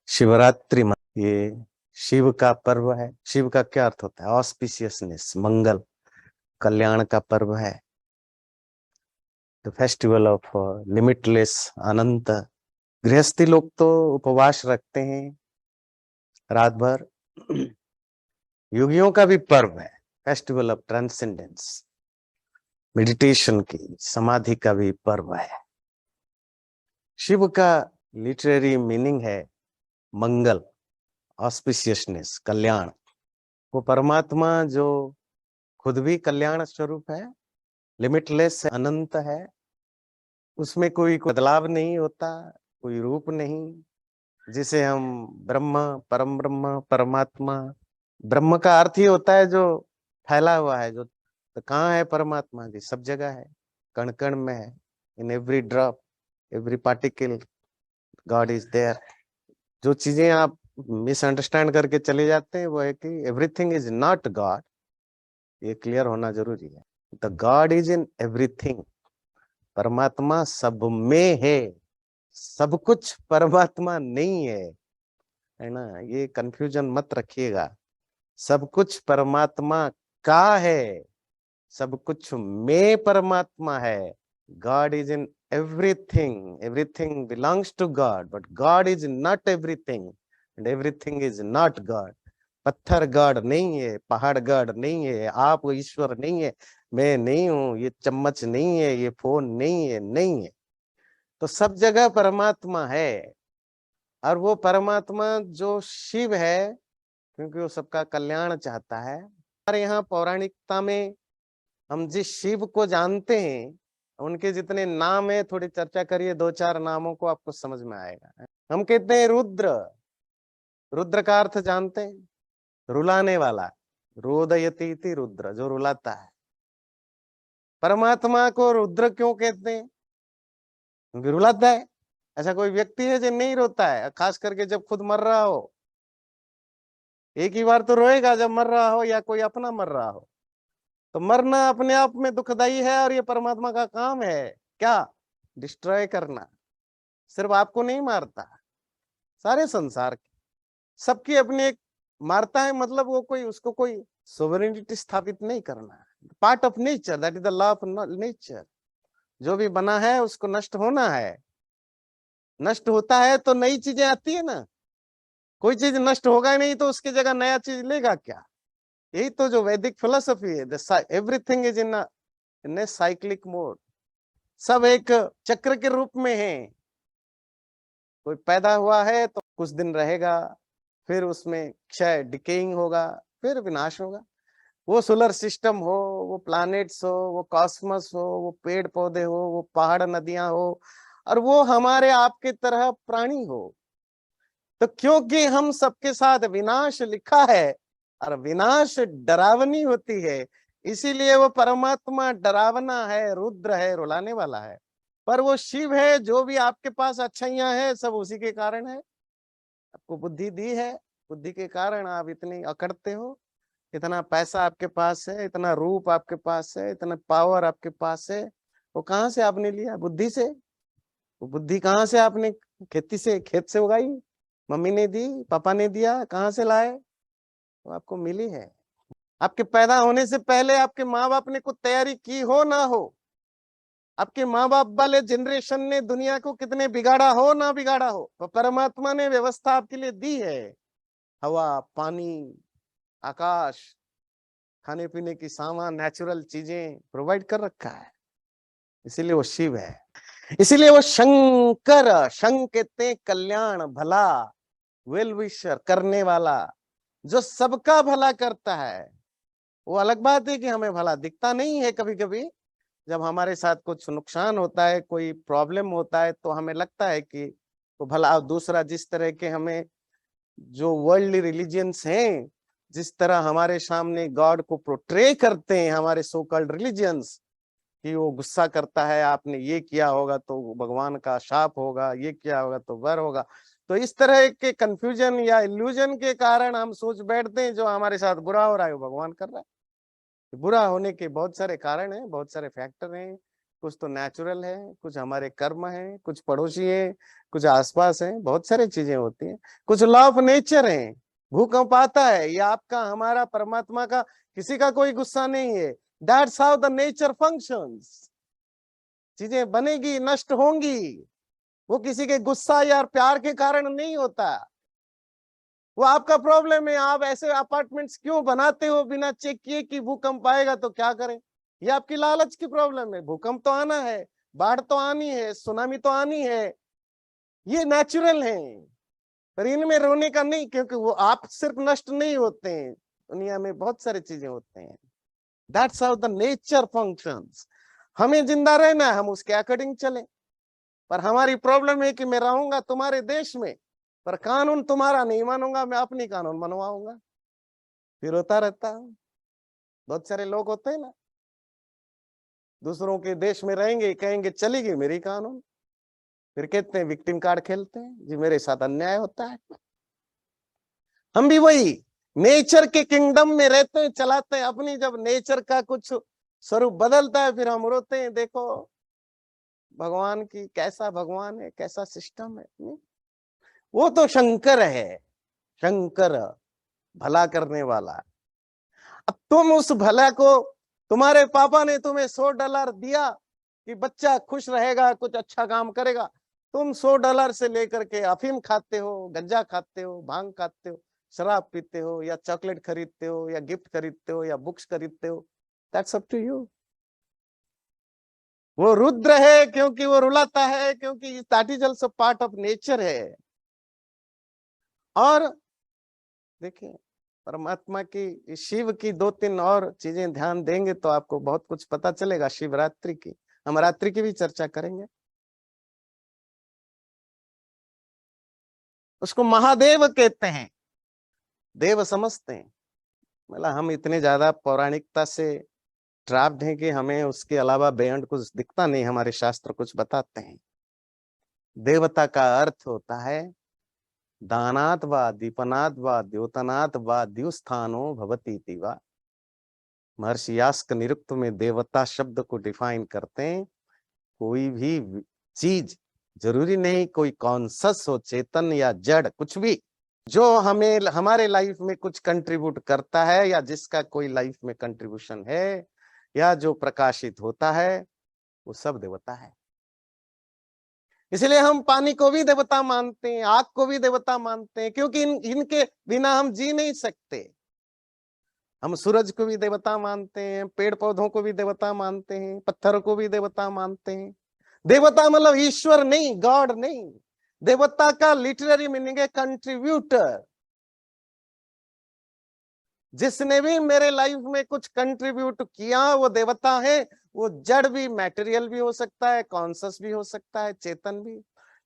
शिवरात्रि ये शिव का पर्व है। शिव का क्या अर्थ होता है? ऑस्पिशियसनेस, मंगल, कल्याण का पर्व है। द फेस्टिवल ऑफ लिमिटलेस, अनंत। गृहस्थी लोग तो उपवास रखते हैं रात भर। योगियों का भी पर्व है, फेस्टिवल ऑफ ट्रांसेंडेंस, मेडिटेशन की, समाधि का भी पर्व है। शिव का लिटरेरी मीनिंग है मंगल, ऑस्पिशियसनेस, कल्याण। वो परमात्मा जो खुद भी कल्याण स्वरूप है, लिमिटलेस, अनंत है, उसमें कोई बदलाव नहीं होता, कोई रूप नहीं, जिसे हम ब्रह्म, परम ब्रह्म, परमात्मा। ब्रह्म का अर्थ ही होता है जो फैला हुआ है। जो तो कहाँ है परमात्मा जी? सब जगह है, कण कण में है, in every drop, every particle God is there. जो चीजें आप मिसअंडरस्टैंड करके चले जाते हैं वो है कि एवरीथिंग इज नॉट गॉड। ये क्लियर होना जरूरी है। The God is in everything. परमात्मा सब में है, सब कुछ परमात्मा नहीं है ना? ये कंफ्यूजन मत रखिएगा। सब कुछ परमात्मा का है, सब कुछ में परमात्मा है। God is in everything, everything belongs to God, but God is not everything and everything is not God. पत्थर गॉड नहीं है, पहाड़ गॉड नहीं है, आप ईश्वर नहीं है, मैं नहीं हूं, ये चम्मच नहीं है, ये फोन नहीं है, नहीं है। तो सब जगह परमात्मा है। और वो परमात्मा जो शिव है, क्योंकि वो सबका कल्याण चाहता है। हमारे यहाँ पौराणिकता में हम जिस शिव को जानते हैं, उनके जितने नाम है, थोड़ी चर्चा करिए, दो चार नामों को आपको समझ में आएगा। हम कहते हैं रुद्र। रुद्र का अर्थ जानते हैं? रुलाने वाला। रोदयति इति रुद्र, जो रुलाता है। परमात्मा को रुद्र क्यों कहते हैं? क्योंकि रुलाता है। ऐसा कोई व्यक्ति है जो नहीं रोता है? खास करके जब खुद मर रहा हो। एक ही बार तो रोएगा जब मर रहा हो या कोई अपना मर रहा हो। तो मरना अपने आप में दुखदाई है, और ये परमात्मा का काम है। क्या? डिस्ट्रॉय करना। सिर्फ आपको नहीं मारता, सारे संसार की, सबकी अपनी एक मारता है। मतलब वो कोई, उसको कोई सोवरेनिटी स्थापित नहीं करना। Part of nature, that is the law of nature. जो भी बना है उसको नष्ट होना है। नष्ट होता है तो नई चीजें आती है ना। कोई चीज नष्ट होगा ही नहीं तो उसकी जगह नया चीज लेगा क्या? यही तो जो वैदिक फिलोसफी है। Everything is in a cyclic mode. सब एक चक्र के रूप में है। कोई पैदा हुआ है तो कुछ दिन रहेगा, फिर उसमें क्षय, डिकेइंग होगा, फिर विनाश होगा। वो सोलर सिस्टम हो, वो प्लैनेट्स हो, वो कॉस्मस हो, वो पेड़ पौधे हो, वो पहाड़ नदियां हो, और वो हमारे आपके तरह प्राणी हो। तो क्योंकि हम सबके साथ विनाश लिखा है, और विनाश डरावनी होती है, इसीलिए वो परमात्मा डरावना है, रुद्र है, रुलाने वाला है। पर वो शिव है। जो भी आपके पास अच्छाइयां है सब उसी के कारण है। आपको बुद्धि दी है, बुद्धि के कारण आप इतने अकड़ते हो। इतना पैसा आपके पास है, इतना रूप आपके पास है, इतना पावर आपके पास है। वो कहाँ से आपने लिया? बुद्धि से। वो बुद्धि कहाँ से आपने? खेती से, खेत से उगाई, मम्मी ने दी, पापा ने दिया, कहाँ से लाए? वो आपको मिली है। आपके पैदा होने से पहले आपके माँ बाप ने कुछ तैयारी की हो ना हो, आपके माँ बाप वाले जनरेशन ने दुनिया को कितने बिगाड़ा हो ना बिगाड़ा हो, तो परमात्मा ने व्यवस्था आपके लिए दी है। हवा, पानी, आकाश, खाने पीने की सामान, नेचुरल चीजें प्रोवाइड कर रखा है। इसीलिए वो शिव है। इसीलिए वो शंकर। शंक कहते हैं कल्याण, भला, वेल विशर, करने वाला, जो सबका भला करता है। वो अलग बात है कि हमें भला दिखता नहीं है। कभी कभी जब हमारे साथ कुछ नुकसान होता है, कोई प्रॉब्लम होता है, तो हमें लगता है कि वो भला। दूसरा, जिस तरह के हमें जो वर्ल्डली रिलीजियंस हैं, जिस तरह हमारे सामने गॉड को प्रोट्रे करते हैं, हमारे सो कॉल्ड रिलीजियंस, कि वो गुस्सा करता है, आपने ये किया होगा तो भगवान का शाप होगा, ये किया होगा तो वर होगा। तो इस तरह के कंफ्यूजन या इल्यूजन के कारण हम सोच बैठते हैं जो हमारे साथ बुरा हो रहा है वो भगवान कर रहा है। बुरा होने के बहुत सारे कारण हैं, बहुत सारे फैक्टर हैं। कुछ तो नेचुरल है, कुछ हमारे कर्म है, कुछ पड़ोसी है, कुछ आसपास है, बहुत सारी चीजें होती हैं। कुछ लॉ ऑफ नेचर है, भूकंप आता है, ये आपका हमारा परमात्मा का किसी का कोई गुस्सा नहीं है। That's how the nature functions. चीजें बनेगी, नष्ट होंगी, वो किसी के गुस्सा या प्यार के कारण नहीं होता। वो आपका प्रॉब्लम है, आप ऐसे अपार्टमेंट्स क्यों बनाते हो बिना चेक किए कि भूकंप आएगा तो क्या करें। ये आपकी लालच की प्रॉब्लम है। भूकंप तो आना है, बाढ़ तो आनी है, सुनामी तो आनी है, ये नेचुरल है। पर इनमें रोने का नहीं, क्योंकि वो आप सिर्फ नष्ट नहीं होते हैं, दुनिया में बहुत सारी चीजें होते हैं। That's how the nature functions. हमें जिंदा रहना है, हम उसके अकॉर्डिंग चले। पर हमारी प्रॉब्लम है कि मैं रहूंगा तुम्हारे देश में, पर कानून तुम्हारा नहीं मानूंगा, मैं अपनी कानून मनवाऊंगा, फिर होता रहता है। बहुत सारे लोग होते हैं ना, दूसरों के देश में रहेंगे, कहेंगे चलेगी मेरी कानून, फिर कहते हैं विक्टिम कार्ड खेलते हैं, जी मेरे साथ अन्याय होता है। हम भी वही नेचर के किंगडम में रहते हैं, चलाते हैं अपनी। जब नेचर का कुछ स्वरूप बदलता है, फिर हम रोते हैं, देखो भगवान की, कैसा भगवान है, कैसा सिस्टम है। वो तो शंकर है, शंकर भला करने वाला। अब तुम उस भला को, तुम्हारे पापा ने तुम्हें $100 दिया कि बच्चा खुश रहेगा, कुछ अच्छा काम करेगा, तुम $100 से लेकर के अफीम खाते हो, गंजा खाते हो, भांग खाते हो, शराब पीते हो, या चॉकलेट खरीदते हो, या गिफ्ट खरीदते हो, या बुक्स खरीदते हो। That's up to you. वो रुद्र है क्योंकि वो रुलाता है, क्योंकि that is also part of nature है। और देखिए, परमात्मा की, शिव की 2-3 और चीजें ध्यान देंगे तो आपको बहुत कुछ पता चलेगा। शिवरात्रि की, हम रात्रि की भी चर्चा करेंगे। उसको महादेव कहते हैं, देव समझते हैं। मतलब हम इतने ज्यादा पौराणिकता से ट्रैप्ड हैं कि हमें उसके अलावा बेयंड कुछ दिखता नहीं। हमारे शास्त्र कुछ बताते हैं। देवता का अर्थ होता है दानात वा दीपनाथ वा द्योतनाथ वा द्युस्थानो भवती वा। महर्षि यास्क निरुक्त में देवता शब्द को डिफाइन करते हैं, कोई भी चीज, जरूरी नहीं कोई कॉन्शस हो, चेतन या जड़, कुछ भी जो हमें हमारे लाइफ में कुछ कंट्रीब्यूट करता है, या जिसका कोई लाइफ में कंट्रीब्यूशन है, या जो प्रकाशित होता है, वो सब देवता है। इसलिए हम पानी को भी देवता मानते हैं, आग को भी देवता मानते हैं, क्योंकि इनके बिना हम जी नहीं सकते। हम सूरज को भी देवता मानते हैं, पेड़ पौधों को भी देवता मानते हैं, पत्थर को भी देवता मानते हैं। देवता मतलब ईश्वर नहीं, गॉड नहीं। देवता का लिटरेरी मीनिंग है कंट्रीब्यूटर। जिसने भी मेरे लाइफ में कुछ कंट्रीब्यूट किया वो देवता है। वो जड़ भी, मैटेरियल भी हो सकता है, कॉन्शस भी हो सकता है, चेतन भी।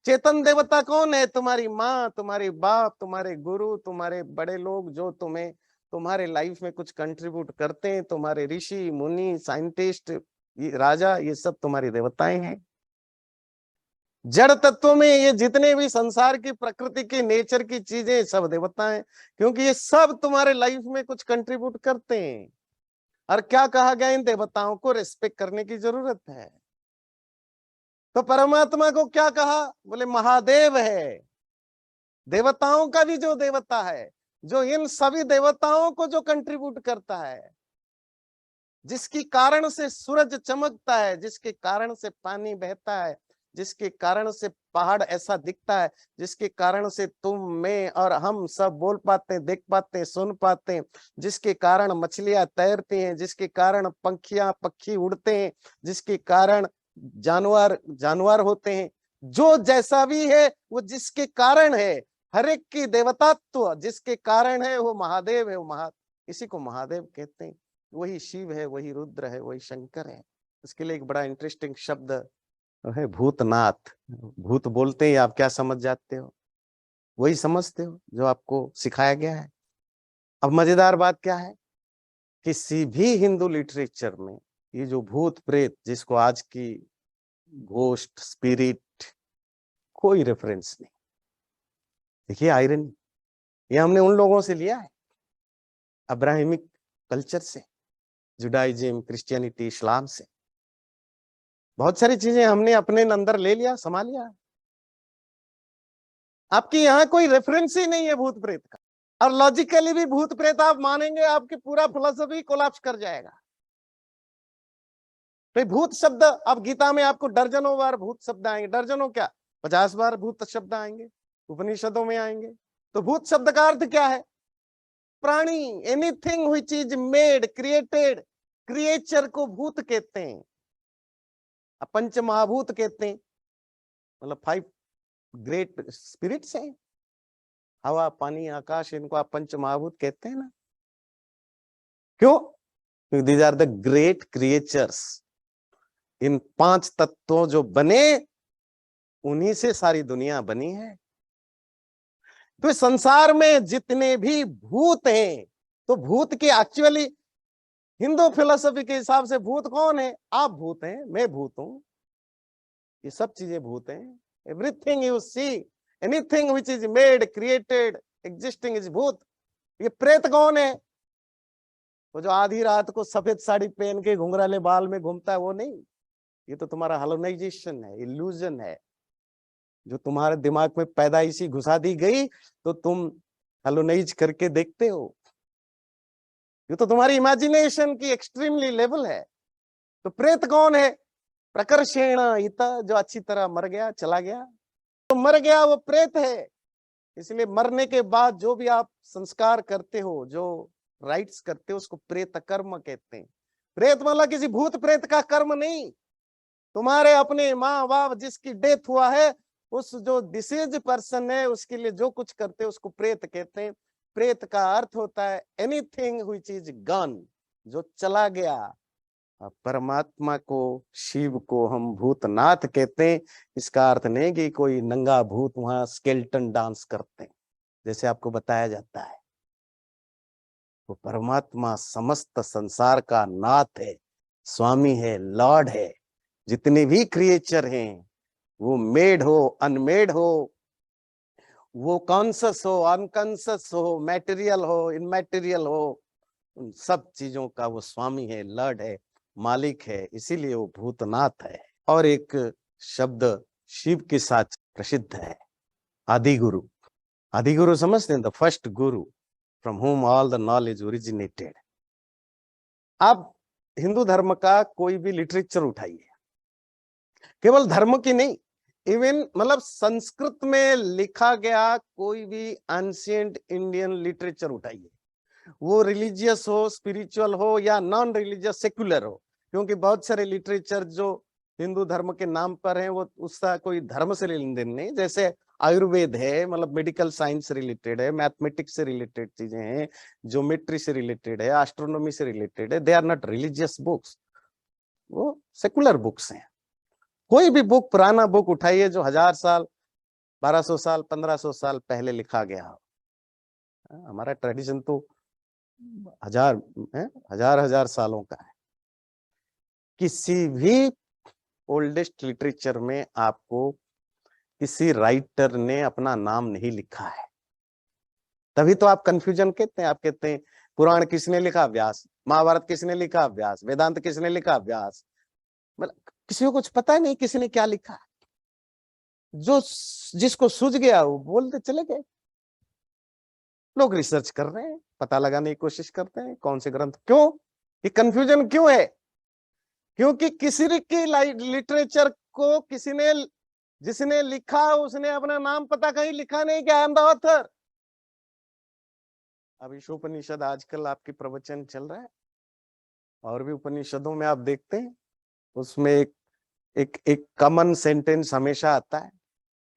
चेतन देवता कौन है? तुम्हारी माँ, तुम्हारे बाप, तुम्हारे गुरु, तुम्हारे बड़े लोग जो तुम्हें तुम्हारे लाइफ में कुछ कंट्रीब्यूट करते हैं, तुम्हारे ऋषि मुनि, साइंटिस्ट, राजा, ये सब तुम्हारी देवताएं हैं। जड़ तत्व में ये जितने भी संसार की, प्रकृति की, नेचर की चीजें, सब देवता हैं, क्योंकि ये सब तुम्हारे लाइफ में कुछ कंट्रीब्यूट करते हैं। और क्या कहा गया, इन देवताओं को रिस्पेक्ट करने की जरूरत है। तो परमात्मा को क्या कहा? बोले महादेव है, देवताओं का भी जो देवता है, जो इन सभी देवताओं को जो कंट्रीब्यूट करता है, जिसकी कारण से सूरज चमकता है, जिसके कारण से पानी बहता है, जिसके कारण से पहाड़ ऐसा दिखता है, जिसके कारण से तुम, मैं और हम सब बोल पाते हैं, देख पाते हैं, सुन पाते हैं, जिसके कारण मछलियां तैरती हैं, जिसके कारण पक्षी उड़ते हैं, जिसके कारण जानवर जानवर होते हैं, जो जैसा भी है वो जिसके कारण है। हर एक की देवतात्व जिसके कारण है वो महादेव है। वो इसी को महादेव कहते हैं। वही शिव है, वही रुद्र है, वही शंकर है। इसके लिए एक बड़ा इंटरेस्टिंग शब्द है भूतनाथ। भूत बोलते ही आप क्या समझ जाते हो? वही समझते हो जो आपको सिखाया गया है। अब मजेदार बात क्या है, किसी भी हिंदू लिटरेचर में ये जो भूत प्रेत, जिसको आज की घोस्ट, स्पिरिट, कोई रेफरेंस नहीं। देखिए आयरन, ये हमने उन लोगों से लिया है, अब्राहमिक कल्चर से, जुडाइज्म, क्रिश्चियनिटी, इस्लाम से। बहुत सारी चीजें हमने अपने अंदर ले लिया, समा लिया। आपकी यहाँ कोई रेफरेंस ही नहीं है भूत प्रेत का, और लॉजिकली भी भूत प्रेत आप मानेंगे, आपकी पूरा फिलॉसफी कोलैप्स कर जाएगा। तो भूत शब्द, अब गीता में आपको दर्जनों बार भूत शब्द आएंगे, दर्जनों क्या 50 बार भूत शब्द आएंगे, उपनिषदों में आएंगे। तो भूत शब्द का अर्थ क्या है? प्राणी, anything which is made, created. Creature को भूत कहते हैं, पंच महाभूत कहते हैं, मतलब 5 ग्रेट स्पिरिट्स हैं, हवा पानी आकाश, इनको आप पंच महाभूत कहते हैं ना। क्यों? These are the great creatures. इन 5 तत्वों जो बने, उन्हीं से सारी दुनिया बनी है। तो संसार में जितने भी भूत हैं, तो भूत के एक्चुअली हिंदू फिलोसफी के हिसाब से भूत कौन है? आप भूत हैं, मैं भूत हूं, ये सब चीजें भूत हैं। Everything you see, anything which is made, created, existing is भूत। ये प्रेत कौन है? वो जो आधी रात को सफेद साड़ी पहन के घुंघराले बाल में घूमता है, वो नहीं। ये तो तुम्हारा हेलोनाइजेशन है, इल्यूजन है, जो तुम्हारे दिमाग में पैदाइशी घुसा दी गई, तो तुम हेलोनाइज करके देखते हो। ये तो तुम्हारी इमेजिनेशन की एक्सट्रीमली लेवल है। तो प्रेत कौन है? प्रकर्षेण इत, जो अच्छी तरह मर गया, चला गया, तो मर गया, वो प्रेत है। इसलिए मरने के बाद जो भी आप संस्कार करते हो, जो राइट्स करते हो, उसको प्रेत कर्म कहते हैं। प्रेत मतलब किसी भूत प्रेत का कर्म नहीं, तुम्हारे अपने माँ बाप जिसकी डेथ हुआ है, उस जो डिसीज पर्सन है, उसके लिए जो कुछ करते हैं उसको प्रेत कहते हैं। प्रेत का अर्थ होता है एनीथिंग व्हिच इज गॉन, जो चला गया। परमात्मा को, शिव को हम भूतनाथ कहते हैं। इसका अर्थ नहीं कि कोई नंगा भूत वहां स्केल्टन डांस करते हैं, जैसे आपको बताया जाता है। तो परमात्मा समस्त संसार का नाथ है, स्वामी है, लॉर्ड है। जितने भी क्रिएचर हैं, वो मेड हो, अनमेड हो, वो कॉन्शियस हो, अनकॉन्शियस हो, मैटेरियल हो, इनमैटेरियल हो, उन सब चीजों का वो स्वामी है, लॉर्ड है, मालिक है। इसीलिए वो भूतनाथ है। और एक शब्द शिव के साथ प्रसिद्ध है, आदि गुरु। आदि गुरु समझते हैं? The first Guru from home all the knowledge originated. आप हिंदू धर्म का कोई भी लिटरेचर उठाइए, केवल धर्म की नहीं, इवन मतलब संस्कृत में लिखा गया कोई भी एंशिएंट इंडियन लिटरेचर उठाइए, वो रिलीजियस हो, स्पिरिचुअल हो, या नॉन रिलीजियस सेक्युलर हो। क्योंकि बहुत सारे लिटरेचर जो हिंदू धर्म के नाम पर हैं, वो उसका कोई धर्म से लेन देन नहीं। जैसे आयुर्वेद है, मतलब मेडिकल साइंस से रिलेटेड है, मैथमेटिक्स से रिलेटेड चीजें हैं, ज्योमेट्री से रिलेटेड है, एस्ट्रोनॉमी से रिलेटेड है। They are not religious books, वो सेकुलर बुक्स हैं। कोई भी बुक, पुराना बुक उठाइए जो 1000 साल, 1200 साल, 1500 साल पहले लिखा गया हो। हमारा ट्रेडिशन तो हजार हजार सालों का है। किसी भी ओल्डेस्ट लिटरेचर में आपको किसी राइटर ने अपना नाम नहीं लिखा है। तभी तो आप कंफ्यूजन कहते हैं। आप कहते हैं पुराण किसने लिखा? व्यास। महाभारत किसने लिखा? व्यास। वेदांत किसने लिखा? व्यास। मतलब किसी को कुछ पता नहीं किसी ने क्या लिखा। जो जिसको सूझ गया वो बोलते चले गए। लोग रिसर्च कर रहे हैं, पता लगाने की कोशिश करते हैं कौन से ग्रंथ। क्यों ये कंफ्यूजन क्यों है? क्योंकि किसी की लिटरेचर को किसी ने, जिसने लिखा उसने अपना नाम पता कहीं लिखा नहीं कि आई एम द ऑथर। अब ईश उपनिषद आजकल आपकी प्रवचन चल रहा है, और भी उपनिषदों में आप देखते हैं, उसमें एक कॉमन सेंटेंस हमेशा आता है,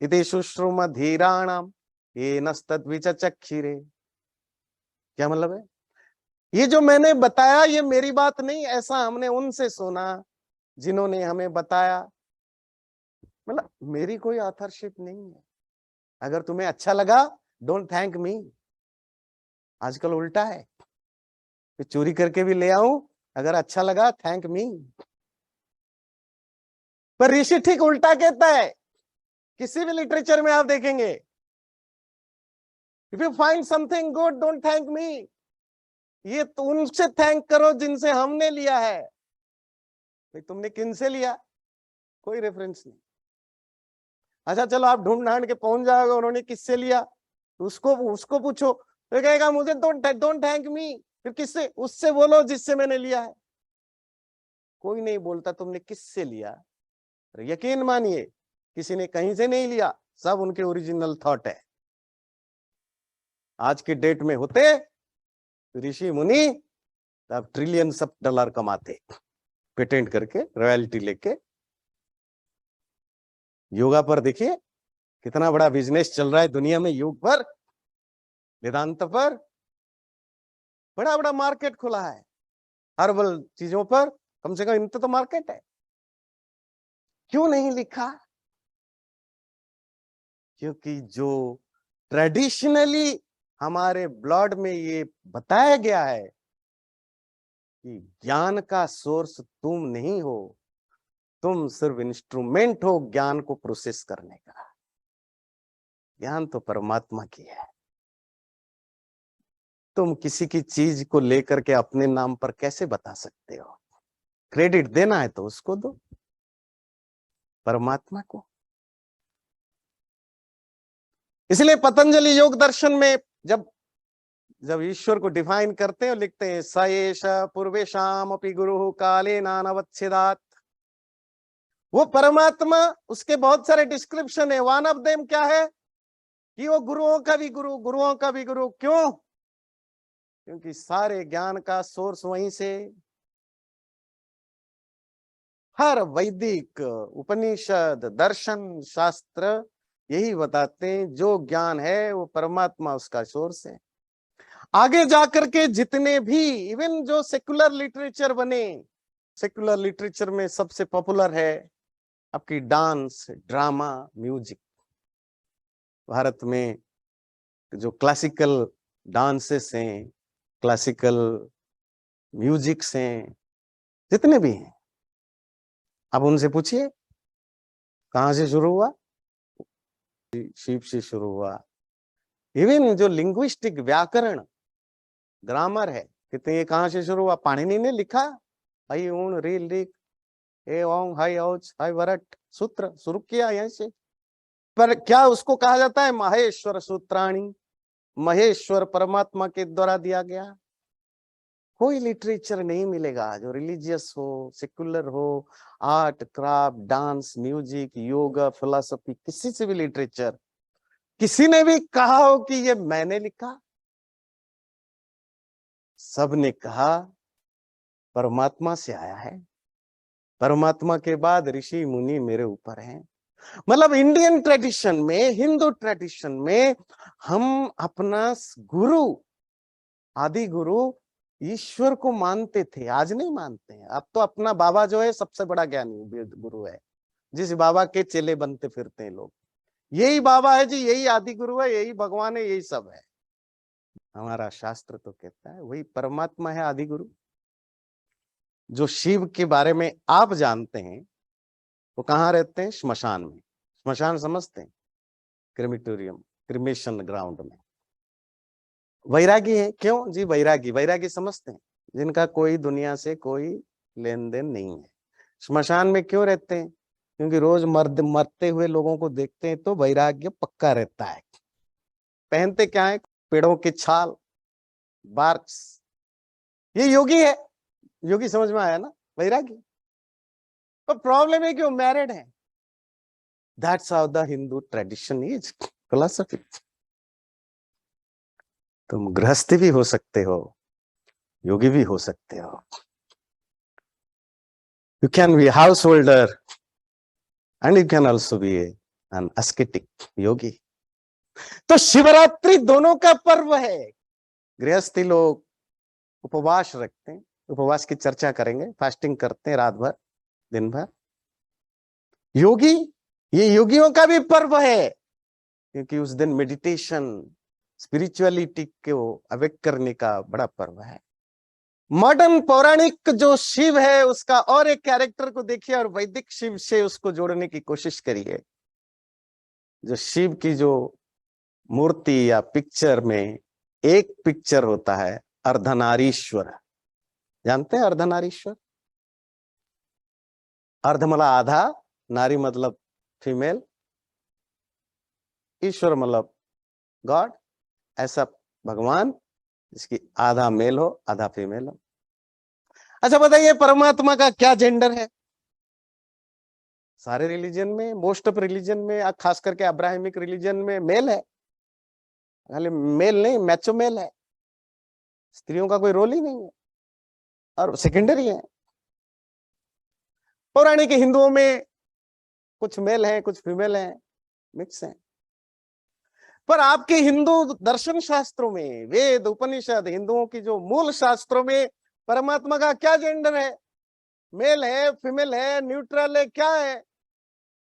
इति शुश्रुम धीराणाम ये नस्तद्विचक्षिरे। क्या मतलब है? ये जो मैंने बताया ये मेरी बात नहीं, ऐसा हमने उनसे सुना जिन्होंने हमें बताया। मतलब मेरी कोई ऑथरशिप नहीं है। अगर तुम्हें अच्छा लगा, डोंट थैंक मी। आजकल उल्टा है, चोरी करके भी ले आऊं, अगर अच्छा लगा थैंक मी। पर ऋषि ठीक उल्टा कहता है। किसी भी लिटरेचर में आप देखेंगे, if you find something good don't thank me. ये तो उनसे थैंक करो जिनसे हमने लिया है। तुमने किन से लिया? कोई रेफरेंस नहीं। अच्छा चलो आप ढूंढ ढांड के पहुंच जाओगे उन्होंने किससे लिया, तो उसको पूछो, तो कहेगा मुझे डोंट थैंक मी, फिर किससे, उससे बोलो जिससे मैंने लिया है। कोई नहीं बोलता तुमने किससे लिया, यकीन मानिए किसी ने कहीं से नहीं लिया, सब उनके ओरिजिनल थॉट है। आज के डेट में होते ऋषि मुनि तब ट्रिलियंस ऑफ डॉलर कमाते, पेटेंट करके रॉयल्टी लेके। योगा पर देखिए कितना बड़ा बिजनेस चल रहा है दुनिया में, योग पर, वेदांत पर बड़ा बड़ा मार्केट खुला है, हर्बल चीजों पर कम से कम इन तो मार्केट है। क्यों नहीं लिखा? क्योंकि जो ट्रेडिशनली हमारे ब्लड में ये बताया गया है कि ज्ञान का सोर्स तुम नहीं हो, तुम सिर्फ इंस्ट्रूमेंट हो ज्ञान को प्रोसेस करने का। ज्ञान तो परमात्मा की है। तुम किसी की चीज को लेकर के अपने नाम पर कैसे बता सकते हो? क्रेडिट देना है तो उसको दो, परमात्मा को। इसलिए पतंजलि योग दर्शन में जब जब ईश्वर को डिफाइन करते हैं, लिखते हैं स एष पूर्वेशाम अपि गुरु काले नानवच्छेदात। वो परमात्मा, उसके बहुत सारे डिस्क्रिप्शन है। वन ऑफ देम क्या है कि वो गुरुओं का भी गुरु, गुरुओं का भी गुरु। क्यों? क्योंकि सारे ज्ञान का सोर्स वहीं से। हर वैदिक उपनिषद दर्शन शास्त्र यही बताते हैं, जो ज्ञान है वो परमात्मा उसका सोर्स है। आगे जाकर के जितने भी इवन जो सेकुलर लिटरेचर बने, सेकुलर लिटरेचर में सबसे पॉपुलर है आपकी डांस, ड्रामा, म्यूजिक। भारत में जो क्लासिकल डांसेस हैं, क्लासिकल म्यूजिक्स हैं, जितने भी हैं, अब उनसे पूछिए कहां से शुरू हुआ? शिव से शुरू हुआ। इवन जो लिंग्विस्टिक व्याकरण ग्रामर है, कितने, ये कहां से शुरू हुआ? पाणिनि ने लिखा, हई ऊण रील रिक ए ओंग हाई औच हाई वरट सूत्र शुरू किया यहीं से। पर क्या उसको कहा जाता है महेश्वर सूत्राणी? महेश्वर परमात्मा के द्वारा दिया गया। कोई लिटरेचर नहीं मिलेगा जो रिलीजियस हो, सेकुलर हो, art craft dance music yoga philosophy, किसी से भी लिटरेचर किसी ने भी कहा हो कि ये मैंने लिखा? सबने कहा परमात्मा से आया है, परमात्मा के बाद ऋषि मुनि मेरे ऊपर हैं। मतलब इंडियन ट्रेडिशन में, हिंदू ट्रेडिशन में हम अपना गुरु, आदि गुरु ईश्वर को मानते थे, आज नहीं मानते हैं। अब तो अपना बाबा जो है सबसे बड़ा ज्ञानी गुरु है, जिस बाबा के चेले बनते फिरते हैं लोग, यही बाबा है जी, यही आदि गुरु है, यही भगवान है, यही सब है। हमारा शास्त्र तो कहता है वही परमात्मा है आदि गुरु। जो शिव के बारे में आप जानते हैं वो कहाँ रहते हैं? श्मशान में। श्मशान समझते हैं? क्रेमिटोरियम, क्रिमेशन ग्राउंड में। वैरागी है, क्यों जी? वैरागी, वैरागी समझते हैं? जिनका कोई दुनिया से कोई लेन देन नहीं है। श्मशान में क्यों रहते हैं? क्योंकि रोज मरते हुए लोगों को देखते हैं तो वैराग्य पक्का रहता है। पहनते क्या है? पेड़ों की छाल, बार्क्स। ये योगी है, योगी समझ में आया ना? वैरागी। तो प्रॉब्लम है कि वो मैरिड है। That's how the Hindu tradition is, philosophy. तुम गृहस्थी भी हो सकते हो, योगी भी हो सकते हो। You can be householder and you can also be an ascetic, yogi. तो शिवरात्रि दोनों का पर्व है। गृहस्थी लोग उपवास रखते हैं, उपवास की चर्चा करेंगे, फास्टिंग करते हैं रात भर दिन भर। योगी, ये योगियों का भी पर्व है, क्योंकि उस दिन मेडिटेशन, स्पिरिचुअलिटी को अवेक करने का बड़ा पर्व है। मॉडर्न पौराणिक जो शिव है उसका और एक कैरेक्टर को देखिए और वैदिक शिव से उसको जोड़ने की कोशिश करिए। जो शिव की जो मूर्ति या पिक्चर में एक पिक्चर होता है अर्धनारीश्वर। जानते हैं अर्धनारीश्वर? अर्ध मला आधा नारी मतलब फीमेल, ईश्वर मतलब गॉड, ऐसा भगवान जिसकी आधा मेल हो आधा फीमेल हो। अच्छा बताइए परमात्मा का क्या जेंडर है? सारे रिलीजन में, मोस्ट ऑफ रिलीजन में, खास करके अब्राहमिक रिलीजन में मेल है। खाली मेल नहीं, मैचो मेल है, स्त्रियों का कोई रोल ही नहीं है और सेकेंडरी है। पौराणिक हिंदुओं में कुछ मेल है कुछ फीमेल है, मिक्स है। पर आपके हिंदू दर्शन शास्त्रों में, वेद उपनिषद, हिंदुओं की जो मूल शास्त्रों में परमात्मा का क्या जेंडर है? मेल है, फीमेल है, न्यूट्रल है, क्या है?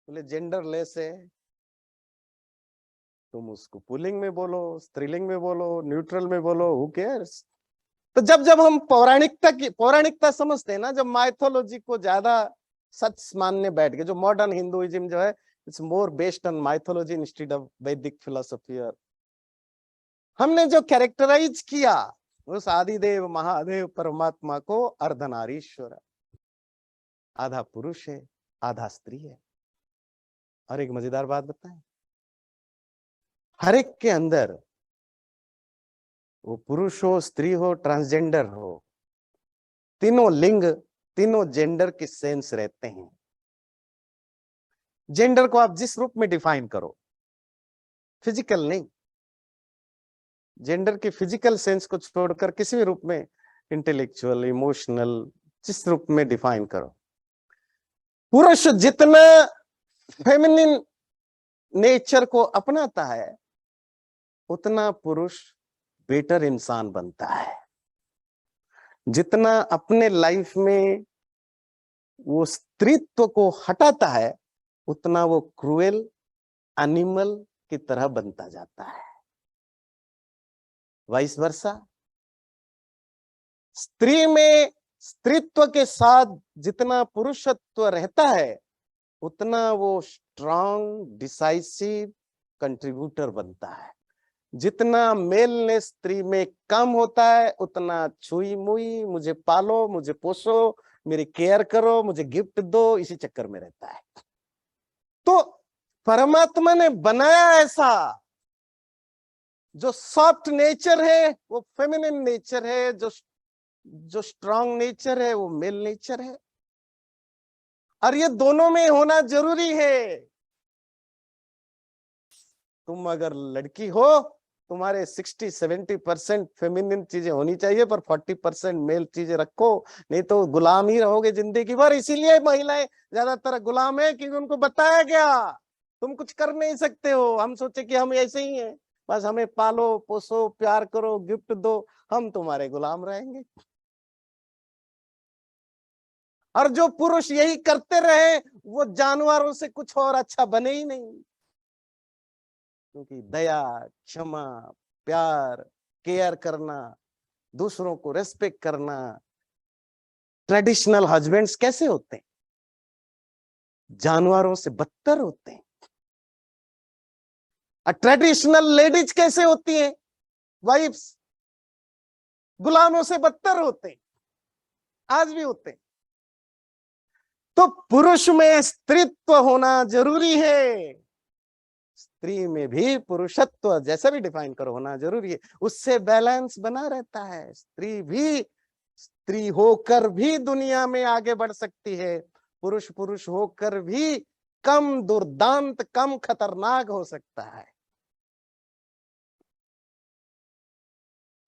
बोले जेंडरलेस है। तुम उसको पुल्लिंग में बोलो, स्त्रीलिंग में बोलो, न्यूट्रल में बोलो, हु केयर्स। तो जब जब हम पौराणिकता समझते हैं ना, जब माइथोलॉजी को ज्यादा सच मानने बैठ गए, जो मॉडर्न हिंदुइज्म जो है it's more based on mythology instead of वैदिक फिलोसफी। और हमने जो कैरेक्टराइज किया उस आदिदेव महादेव परमात्मा को अर्धनारीश्वर, आधा पुरुष है आधा स्त्री है। और एक मजेदार बात बताएं, हर एक के अंदर, वो पुरुष हो स्त्री हो ट्रांसजेंडर हो, तीनों लिंग तीनों जेंडर के सेंस रहते हैं। जेंडर को आप जिस रूप में डिफाइन करो, फिजिकल नहीं, जेंडर के फिजिकल सेंस को छोड़कर किसी भी रूप में, इंटेलेक्चुअल, इमोशनल, जिस रूप में डिफाइन करो, पुरुष जितना फेमिनिन नेचर को अपनाता है उतना पुरुष बेटर इंसान बनता है। जितना अपने लाइफ में वो स्त्रीत्व को हटाता है उतना वो क्रूएल एनिमल की तरह बनता जाता है। वाइस वर्सा, स्त्री में स्त्रीत्व के साथ जितना पुरुषत्व रहता है उतना वो स्ट्रांग डिसाइसिव कंट्रीब्यूटर बनता है। जितना मेल स्त्री में कम होता है उतना छुई मुई, मुझे पालो, मुझे पोसो, मेरी केयर करो, मुझे गिफ्ट दो, इसी चक्कर में रहता है। तो परमात्मा ने बनाया ऐसा, जो सॉफ्ट नेचर है वो फेमिनिन नेचर है, जो स्ट्रांग नेचर है वो मेल नेचर है। और ये दोनों में होना जरूरी है। तुम अगर लड़की हो, तुम्हारे 60-70% फेमिनिन चीजें होनी चाहिए, पर 40% मेल चीजें रखो, नहीं तो गुलाम ही रहोगे जिंदगी भर। इसीलिए महिलाएं ज्यादातर गुलाम है, क्योंकि उनको बताया गया तुम कुछ कर नहीं सकते हो। हम सोचे कि हम ऐसे ही हैं, बस हमें पालो पोसो प्यार करो गिफ्ट दो, हम तुम्हारे गुलाम रहेंगे। और जो पुरुष यही करते रहे वो जानवरों से कुछ और अच्छा बने ही नहीं, क्योंकि दया, क्षमा, प्यार, केयर करना, दूसरों को रेस्पेक्ट करना, ट्रेडिशनल हस्बैंड्स कैसे होते हैं? जानवरों से बदतर होते हैं। ट्रेडिशनल लेडीज कैसे होती हैं? वाइफ्स गुलामों से बदतर होते हैं, आज भी होते हैं। तो पुरुष में स्त्रीत्व होना जरूरी है, स्त्री में भी पुरुषत्व जैसा भी डिफाइन करो होना जरूरी है। उससे बैलेंस बना रहता है। स्त्री भी स्त्री होकर भी दुनिया में आगे बढ़ सकती है, पुरुष पुरुष होकर भी कम दुर्दांत कम खतरनाक हो सकता है।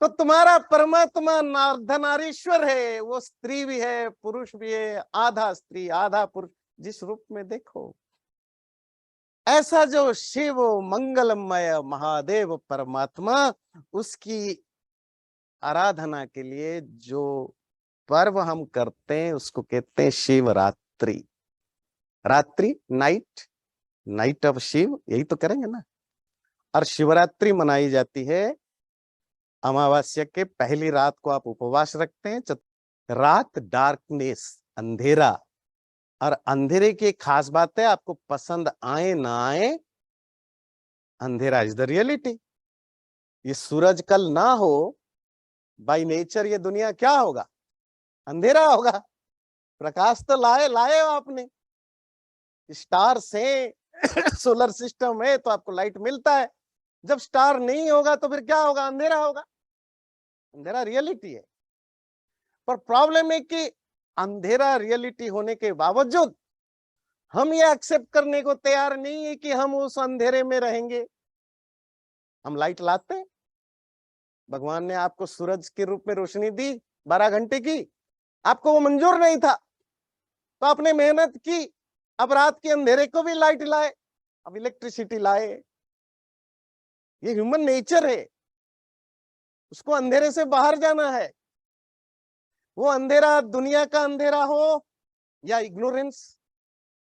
तो तुम्हारा परमात्मा अर्धनारीश्वर है, वो स्त्री भी है पुरुष भी है, आधा स्त्री आधा पुरुष, जिस रूप में देखो। ऐसा जो शिव मंगलमय महादेव परमात्मा, उसकी आराधना के लिए जो पर्व हम करते हैं उसको कहते हैं शिवरात्रि। रात्रि नाइट, नाइट ऑफ शिव, यही तो करेंगे ना। और शिवरात्रि मनाई जाती है अमावस्या के पहली रात को। आप उपवास रखते हैं, रात डार्कनेस, अंधेरा। और अंधेरे की खास बात है, आपको पसंद आए ना आए, अंधेरा इज द रियलिटी। ये सूरज कल ना हो, बाय नेचर ये दुनिया क्या होगा? अंधेरा होगा। प्रकाश तो लाए हो आपने, स्टार से सोलर सिस्टम है तो आपको लाइट मिलता है, जब स्टार नहीं होगा तो फिर क्या होगा? अंधेरा होगा। अंधेरा रियलिटी है। पर प्रॉब्लम है कि अंधेरा रियलिटी होने के बावजूद हम ये एक्सेप्ट करने को तैयार नहीं है कि हम उस अंधेरे में रहेंगे। हम लाइट लाते हैं, भगवान ने आपको सूरज के रूप में रोशनी दी 12 घंटे की, आपको वो मंजूर नहीं था तो आपने मेहनत की, अब रात के अंधेरे को भी लाइट लाए, अब इलेक्ट्रिसिटी लाए। ये ह्यूमन नेचर है, उसको अंधेरे से बाहर जाना है। वो अंधेरा दुनिया का अंधेरा हो या इग्नोरेंस।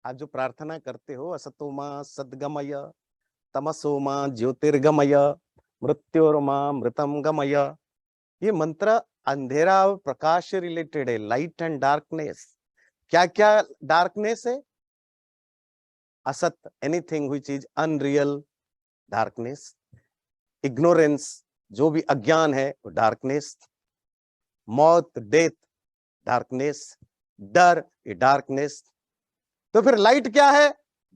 आज जो प्रार्थना करते हो, असतोमा सद्गमय तमसोमा ज्योतिर्गमय मृत्योर्मा मृतम गमय, ये मंत्र अंधेरा और प्रकाश से रिलेटेड है। लाइट एंड डार्कनेस, क्या क्या डार्कनेस है? असत, anything which is unreal, darkness. Ignorance, जो भी अज्ञान है वो डार्कनेस। मौत, डेथ, डार्कनेस। डर, ये डार्कनेस। तो फिर लाइट क्या है?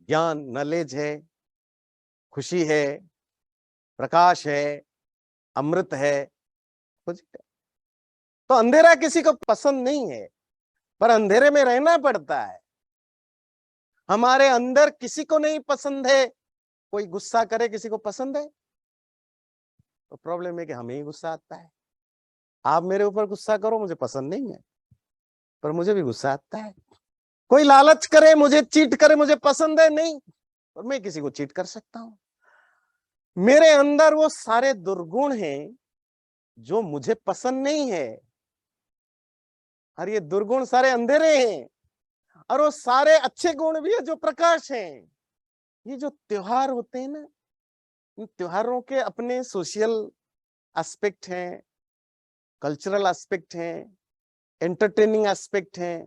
ज्ञान, नॉलेज है, खुशी है, प्रकाश है, अमृत है। तो अंधेरा किसी को पसंद नहीं है, पर अंधेरे में रहना पड़ता है। हमारे अंदर किसी को नहीं पसंद है, कोई गुस्सा करे किसी को पसंद है? तो प्रॉब्लम है कि हमें ही गुस्सा आता है। आप मेरे ऊपर गुस्सा करो, मुझे पसंद नहीं है, पर मुझे भी गुस्सा आता है। कोई लालच करे, मुझे चीट करे, मुझे पसंद है नहीं, और मैं किसी को चीट कर सकता हूं। मेरे अंदर वो सारे दुर्गुण हैं जो मुझे पसंद नहीं है, और ये दुर्गुण सारे अंधेरे हैं, और वो सारे अच्छे गुण भी है जो प्रकाश हैं। ये जो त्योहार होते हैं ना, इन त्योहारों के अपने सोशल एस्पेक्ट हैं, कल्चरल एस्पेक्ट हैं, एंटरटेनिंग एस्पेक्ट हैं,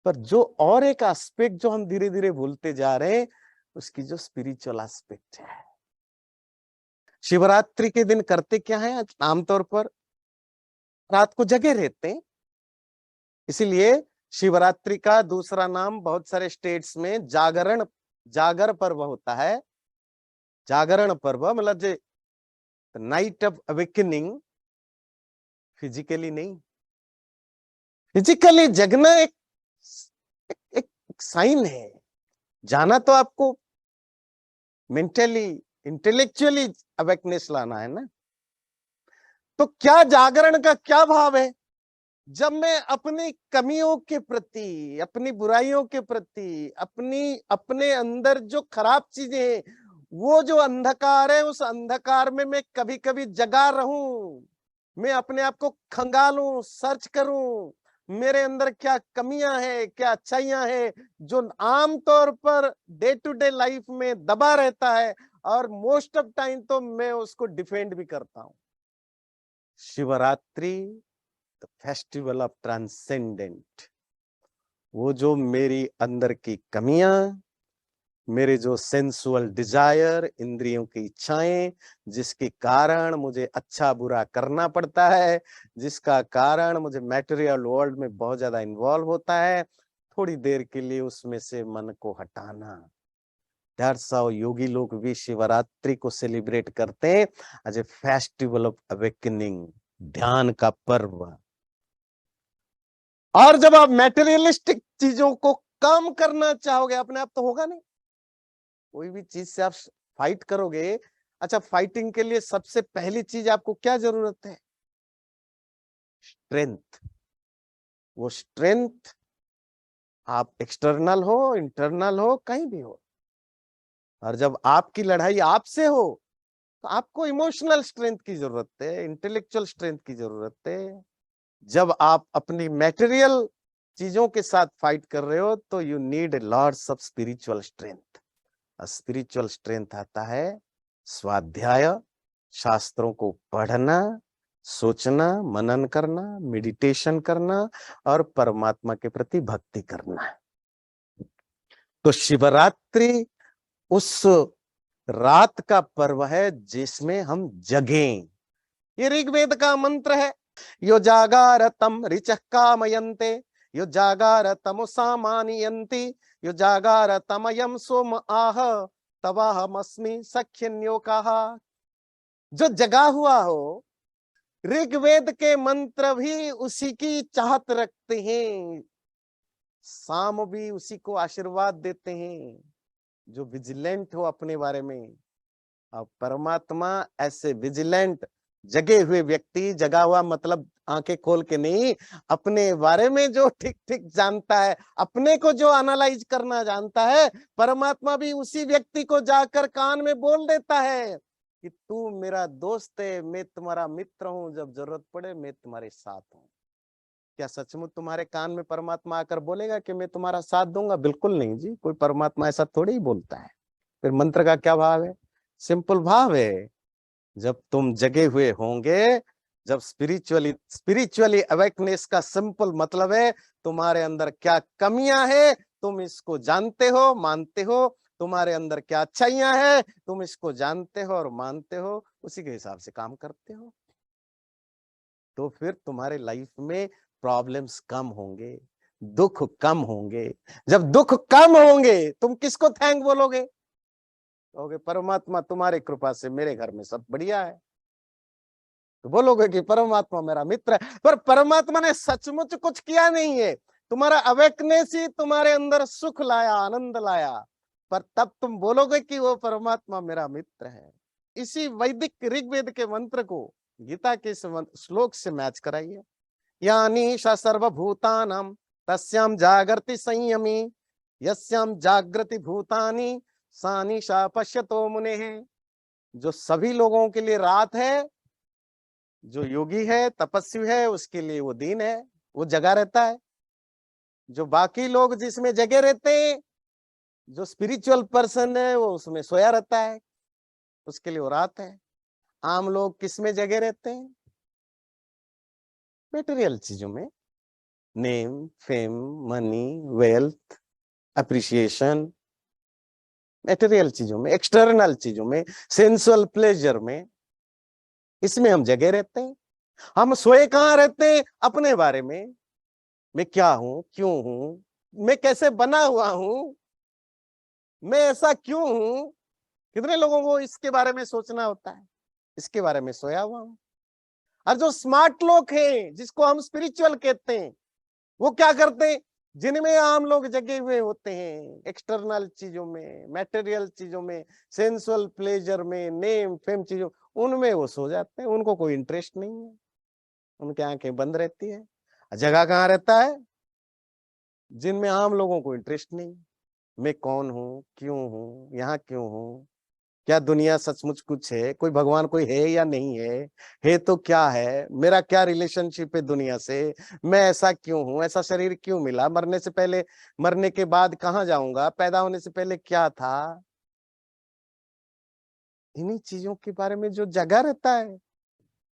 पर जो और एक एस्पेक्ट जो हम धीरे धीरे भूलते जा रहे हैं, उसकी जो स्पिरिचुअल एस्पेक्ट है। शिवरात्रि के दिन करते क्या है? आमतौर पर रात को जगे रहते हैं, इसीलिए शिवरात्रि का दूसरा नाम बहुत सारे स्टेट्स में जागर पर्व होता है। जागरण पर्व मतलब जे नाइट ऑफ अवेकनिंग, फिजिकली नहीं, फिजिकली जगना एक साइन है। जाना तो आपको मेंटली इंटेलेक्चुअली अवेकनेस लाना है ना। तो क्या जागरण का क्या भाव है? जब मैं अपनी कमियों के प्रति, अपनी बुराइयों के प्रति, अपने अंदर जो खराब चीजें हैं, वो जो अंधकार है, उस अंधकार में मैं कभी कभी जगा रहूं, मैं अपने आप को खंगालूं, सर्च करूं, मेरे अंदर क्या कमियां हैं, क्या अच्छाइयां हैं, जो आमतौर per day to day life में दबा रहता है, और मोस्ट ऑफ टाइम तो मैं उसको डिफेंड भी करता हूं। Shivratri, the festival of transcendent, वो जो मेरी अंदर की कमियां, मेरे जो सेंसुअल डिजायर, इंद्रियों की इच्छाएं, जिसके कारण मुझे अच्छा बुरा करना पड़ता है, जिसका कारण मुझे मैटेरियल वर्ल्ड में बहुत ज्यादा इन्वॉल्व होता है, थोड़ी देर के लिए उसमें से मन को हटाना। दैट्स हाउ योगी लोग भी शिवरात्रि को सेलिब्रेट करते हैं as a festival of awakening, ध्यान का पर्व। और जब आप मैटेरियलिस्टिक चीजों को कम करना चाहोगे, अपने आप तो होगा नहीं, कोई भी चीज से आप फाइट करोगे। अच्छा, फाइटिंग के लिए सबसे पहली चीज आपको क्या जरूरत है? स्ट्रेंथ। वो स्ट्रेंथ आप एक्सटर्नल हो, इंटरनल हो, कहीं भी हो। और जब आपकी लड़ाई आपसे हो, तो आपको इमोशनल स्ट्रेंथ की जरूरत है, इंटेलेक्चुअल स्ट्रेंथ की जरूरत है। जब आप अपनी मैटेरियल चीजों के साथ फाइट कर रहे हो, तो you need lots of spiritual strength. Spiritual strength आता है स्वाध्याय, शास्त्रों को पढ़ना, सोचना, मनन करना, मेडिटेशन करना, और परमात्मा के प्रति भक्ति करना। तो शिवरात्रि उस रात का पर्व है जिसमें हम जगें। ये ऋग्वेद का मंत्र है। यो जागारतम ऋचः कामयन्ते युजागार तमसा मानियन्ति युजागार तमयम सोम आह तवाहमस्मि सख्यन्योकाः। जो जगा हुआ हो, ऋग्वेद के मंत्र भी उसी की चाहत रखते हैं, साम भी उसी को आशीर्वाद देते हैं, जो विजिलेंट हो अपने बारे में। अब परमात्मा ऐसे विजिलेंट जगे हुए व्यक्ति, जगा हुआ मतलब आंखें खोल के नहीं, अपने बारे में जो ठीक ठीक जानता है, अपने को जो एनालाइज करना जानता है, परमात्मा भी उसी व्यक्ति को जाकर कान में बोल देता है कि तू मेरा दोस्त है, मैं तुम्हारा मित्र हूं, जब जरूरत पड़े मैं तुम्हारे साथ हूं। क्या सचमुच तुम्हारे कान में परमात्मा आकर बोलेगा कि मैं तुम्हारा साथ दूंगा? बिल्कुल नहीं जी, कोई परमात्मा ऐसा थोड़ी ही बोलता है। फिर मंत्र का क्या भाव है? सिंपल भाव है, जब तुम जगे हुए होंगे, जब स्पिरिचुअली अवेकनेस का सिंपल मतलब है तुम्हारे अंदर क्या कमियां है तुम इसको जानते हो, मानते हो, तुम्हारे अंदर क्या अच्छाइयां है तुम इसको जानते हो और मानते हो, उसी के हिसाब से काम करते हो, तो फिर तुम्हारे लाइफ में प्रॉब्लम्स कम होंगे, दुख कम होंगे। जब दुख कम होंगे तुम किसको थैंक बोलोगे? कहोगे परमात्मा तुम्हारी कृपा से मेरे घर में सब बढ़िया है, तो बोलोगे कि परमात्मा मेरा मित्र है। पर परमात्मा ने सचमुच कुछ किया नहीं है, तुम्हारा अवेकनेस ही तुम्हारे अंदर सुख लाया, आनंद लाया, पर तब तुम बोलोगे कि वो परमात्मा मेरा मित्र है। इसी वैदिक ऋग्वेद के मंत्र को गीता के श्लोक से मैच कराइए। यानीशा सर्वभूतानां तस्याम जागर्ति संयमी यस्याम जागृति भूतानि सा निशा पश्यतो मुनेः। जो सभी लोगों के लिए रात है, जो योगी है, तपस्वी है, उसके लिए वो दिन है, वो जगा रहता है। जो बाकी लोग जिसमें जगे रहते हैं, जो स्पिरिचुअल पर्सन है, वो उसमें सोया रहता है, उसके लिए वो रात है। आम लोग किसमें जगे रहते हैं? मेटेरियल चीजों में, name, fame, money, wealth, appreciation, material चीजों में, एक्सटर्नल चीजों में, सेंसुअल प्लेजर में, इसमें हम जगे रहते हैं। हम सोए कहां रहते हैं? अपने बारे में, मैं क्या हूं, क्यों हूं, मैं कैसे बना हुआ हूं, मैं ऐसा क्यों हूं। कितने लोगों को इसके बारे में सोचना होता है? इसके बारे में सोया हुआ हूं। और जो स्मार्ट लोग हैं, जिसको हम स्पिरिचुअल कहते हैं, वो क्या करते हैं? जिनमें आम लोग जगे हुए होते हैं, एक्सटर्नल चीजों में, मैटेरियल चीजों में, सेंसुअल प्लेजर में, नेम फेम चीजों, उनमें वो सो जाते हैं, उनको कोई इंटरेस्ट नहीं है, उनकी आंखें बंद रहती है। जगह कहाँ रहता है? जिनमें आम लोगों को इंटरेस्ट नहीं, मैं कौन हूँ, क्यों हूँ, यहाँ क्यों हूँ, क्या दुनिया सचमुच कुछ है, कोई भगवान कोई है या नहीं है तो क्या है, मेरा क्या रिलेशनशिप है दुनिया से, मैं ऐसा क्यों हूं, ऐसा शरीर क्यों मिला, मरने से पहले, मरने के बाद कहां जाऊंगा, पैदा होने से पहले क्या था, इन्हीं चीजों के बारे में जो जगा रहता है।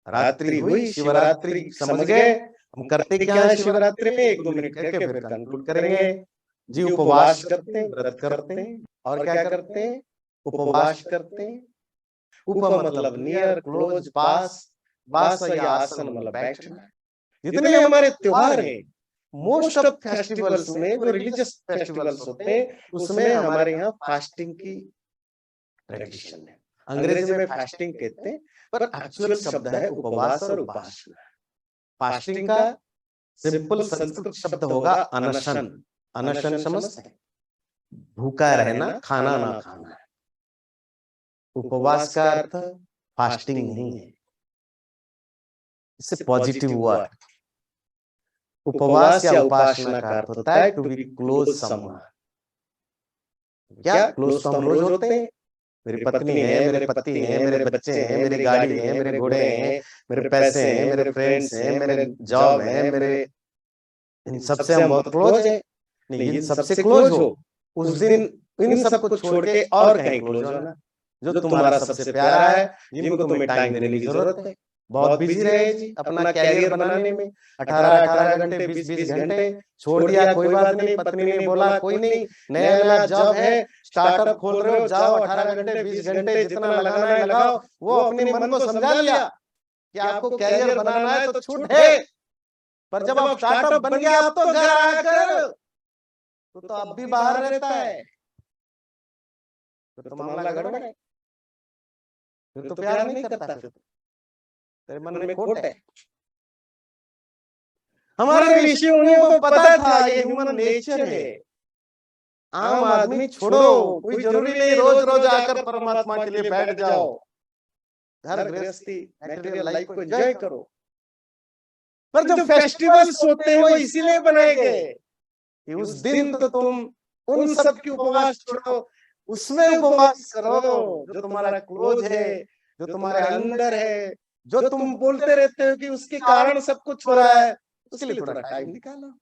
रात्रि हुई, शिवरात्रि समझ गए, हम करते क्या है शिवरात्रि में? 1-2 मिनट करके फिर कंक्लूड करेंगे। जी उपवास करते हैं, व्रत करते हैं, और क्या करते हैं? उपवास करते हैं। उप मतलब नियर, क्लोज, पास, वास या आसन मतलब बैठना। जितने हमारे त्योहार हैं, मोस्ट ऑफ फेस्टिवल्स में, जो रिलीजियस फेस्टिवल्स होते हैं, उसमें हमारे यहाँ फास्टिंग की ट्रेडिशन है। अंग्रेजी में फास्टिंग कहते हैं, पर एक्चुअल शब्द है उपवास और उपासना। फास्टिंग का सिंपल संस्कृत शब्द होगा अनशन। अनशन समझते हैं? भूखा रहना, खाना ना खाना। उपवास का अर्थ फास्टिंग नहीं है, इससे पॉजिटिव हुआ। उपवास या उपासना का अर्थ होता है टू बी क्लोज समवन। क्या क्लोज तो हम रोज होते हैं? मेरी पत्नी है, मेरे पति हैं, मेरे बच्चे हैं, मेरी गाड़ी है, मेरे घोड़े हैं, मेरे पैसे हैं, मेरे फ्रेंड्स हैं, मेरे जॉब है, मेरे, इन सबसे हम बहुत क्लोज है। नहीं, इन सबसे क्लोज हो, उस दिन इन सबको छोड़ के और कहीं क्लोज होना, जो तुम्हारा सबसे प्यारा है, जिनको तुम्हें टाइम देने की जरूरत है। बहुत बिजी रहे जी अपना कैरियर बनाने में, 18-18 घंटे, 20-20 घंटे छोड़ दिया, कोई बात नहीं, पत्नी ने बोला कोई नहीं, नया नया जॉब है, स्टार्टअप खोल रहे हो, जाओ 18 घंटे 20 घंटे जितना लगाना है लगाओ। वो अपने मन को समझा लिया कि आपको कैरियर बनाना है तो छूट है, पर जब अब स्टार्टअप बन गया अब तो घर आकर तो अब भी बाहर रहता है, फिर तो मामला गड़बड़ है, फिर तो प्यार नहीं करता, फिर तेरे मन में खोट है। हमारे ऋषि मुनियों को पता था ये ह्यूमन नेचर है। आम आदमी छोड़ो, कोई जरूरी नहीं रोज रोज आकर परमात्मा के लिए बैठ जाओ, घर गृहस्थी मटेरियल लाइफ को एंजॉय करो। पर जो फेस्टिवल्स होते हैं वो इसीलिए बनाए गए कि उस दिन तो तुम उन सब की उपवास छोड़ो, उसमें उपवास करो जो तुम्हारा क्लोज है, जो तुम्हारे अंदर है, जो तुम बोलते रहते हो कि उसके कारण सब कुछ हो रहा है, उसके लिए थोड़ा टाइम निकालो,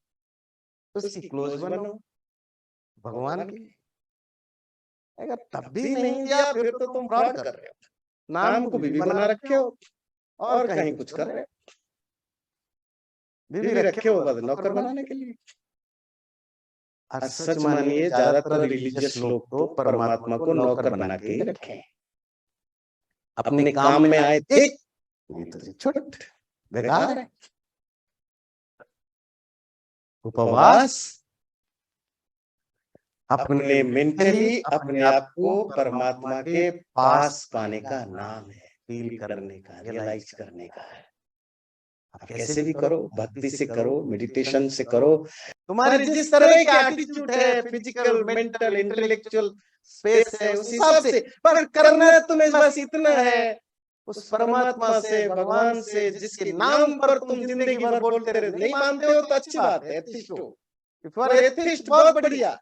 उसकी क्लोज बनो भगवान की। अगर तब भी नहीं दिया फिर तो तुम फ्रॉड कर रहे हो, नाम को बीवी बना रखे हो और कहीं कुछ कर रहे हो, बीवी रखे हो बस नौकर बनाने के लिए। और सच मानिए ज्यादातर रिलीजियस लोग तो परमात्मा को नौकर बना के ही रखे, अपने काम में आए थे तो छुट बेकार है। उपवास अपने मेंटली अपने आप को परमात्मा के पास पाने का नाम है, फील करने का, रियलाइज करने का है। आप कैसे भी करो, भक्ति से करो, मेडिटेशन से करो, तुम्हारे जिस तरह के एटीट्यूड है, फिजिकल, मेंटल, इंटेलेक्चुअल स्पेस है उस हिसाब से, पर करना तुम्हें बस इतना है, उस परमात्मा से, भगवान से, जिसके नाम पर तुम जिंदगी भर बोलते रहे। नहीं मानते हो तो अच्छी बात है, एथिस्ट हो, इफ यू आर एथिस्ट बहुत बढ़िया,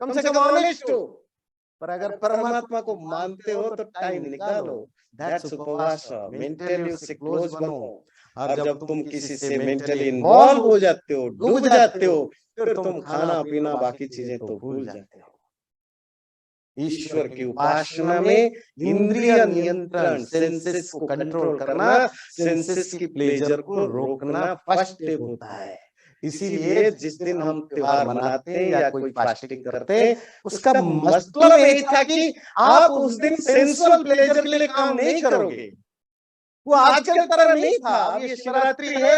कम से कम ऑनेस्ट हो। पर अगर परमात्मा को मानते हो तो टाइम निकालो, दैट्स उपवास, मेंटली उससे क्लोज बनो। और जब तुम किसी से मेंटली इन्वॉल्व हो जाते हो, डूब जाते हो, फिर तुम खाना पीना बाकी चीजें तो भूल जाते हो। ईश्वर की उपासना में इंद्रिय नियंत्रण, सेंसेस को कंट्रोल करना, सेंसेस की प्लेजर को रोकना फर्स्ट स्टेप होता है। इसीलिए जिस दिन हम त्योहार मनाते हैं या कोई फास्टिंग करते हैं, उसका मतलब यही था कि आप उस दिन सेंसुअल प्लेजर के लिए काम नहीं करोगे। वो आजकल तरह नहीं था। अब ये शिवरात्रि है,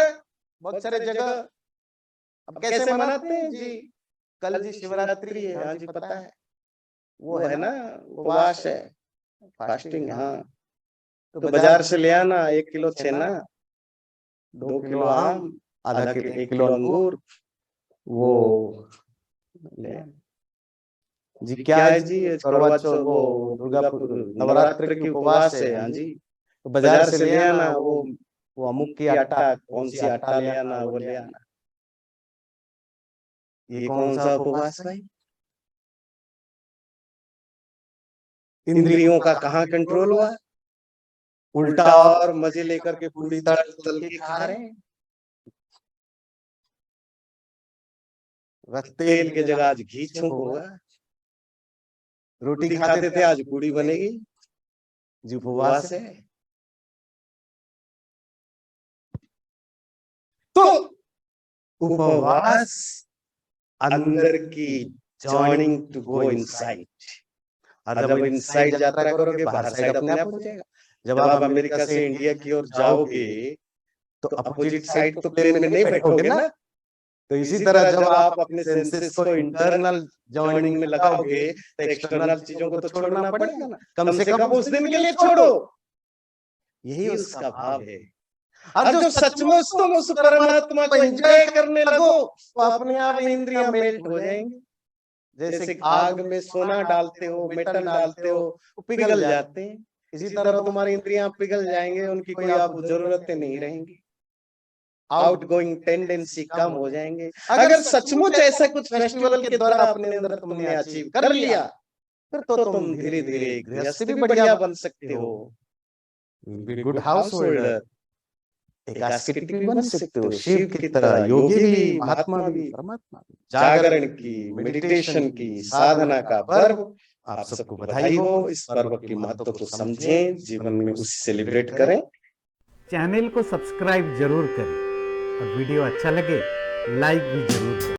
बहुत सारे जगह अब कैसे मनाते हैं जी, कल जी शिवरात्रि है, हाँ जी पता है, वो है ना उपवास है, फास्टिंग। हाँ तो बाजार से ले आना 1 किलो छेना, 2 किलो आम, आधा किलो 1 किलो अंगूर, वो ले जी। क्या है जी, करवा चौथ, वो दुर्गा नवरात्र की उपवास है। हाँ जी, तो बाजार से ले आना वो अमुक की आटा, कौन सी आटा ले आना, वो ले आना। ये कौन सा उपवास भाई? इंद्रियों का कहाँ कंट्रोल हुआ? उल्टा और मजे लेकर के पूरी तल के खा रहे हैं। तेल के जगह आज घी छूक होगा, रोटी खाते थे आज पूड़ी बनेगी जी, उपवास है। तो उपवास अंदर की जॉइनिंग टू गो इनसाइड, और जब इनसाइड यात्रा करोगे बाहर साइड अपने आप हो जाएगा। जब आप अमेरिका से इंडिया की ओर जाओगे तो अपोजिट साइड तो प्लेन में नहीं बैठोगे ना। तो इसी तरह जब आप अपने सेंसेस को इंटरनल जॉइनिंग में लगाओगे तो एक्सटर्नल चीजों को तो छोड़ना पड़ेगा ना, कम से कम उस दिन के लिए छोड़ो। यही उसका भाव है। और जो सचमुच तुम उस परमात्मा को एंजॉय करने लगो तो अपने आप इंद्रियां मेल्ट हो जाएंगी। जैसे आग में सोना डालते हो, मेटल डालते हो, पिघल जाते हैं। इसी तरह तुम्हारी इंद्रियां पिघल जाएंगे, उनकी कोई आप जरूरतें नहीं रहेंगी, आउटगोइंग टेंडेंसी कम हो जाएंगे। अगर सचमुच ऐसा कुछ फेस्टिवल के द्वारा अपने अंदर तुमने अचीव कर लिया, फिर तो तुम धीरे धीरे गृहस्थ भी बढ़िया बन सकते हो, गुड हाउस होल्डर, एक आस्केटिक भी बन सकते हो, शिव की तरह योगी भी, महात्मा भी, परमात्मा भी। जागरण की, मेडिटेशन की, साधना का पर्व आप सबको बधाई हो। इस पर्व की महत्व को समझें, जीवन में उसे सेलिब्रेट करें। चैनल को सब्सक्राइब जरूर करें और वीडियो अच्छा लगे लाइक भी जरूर करें।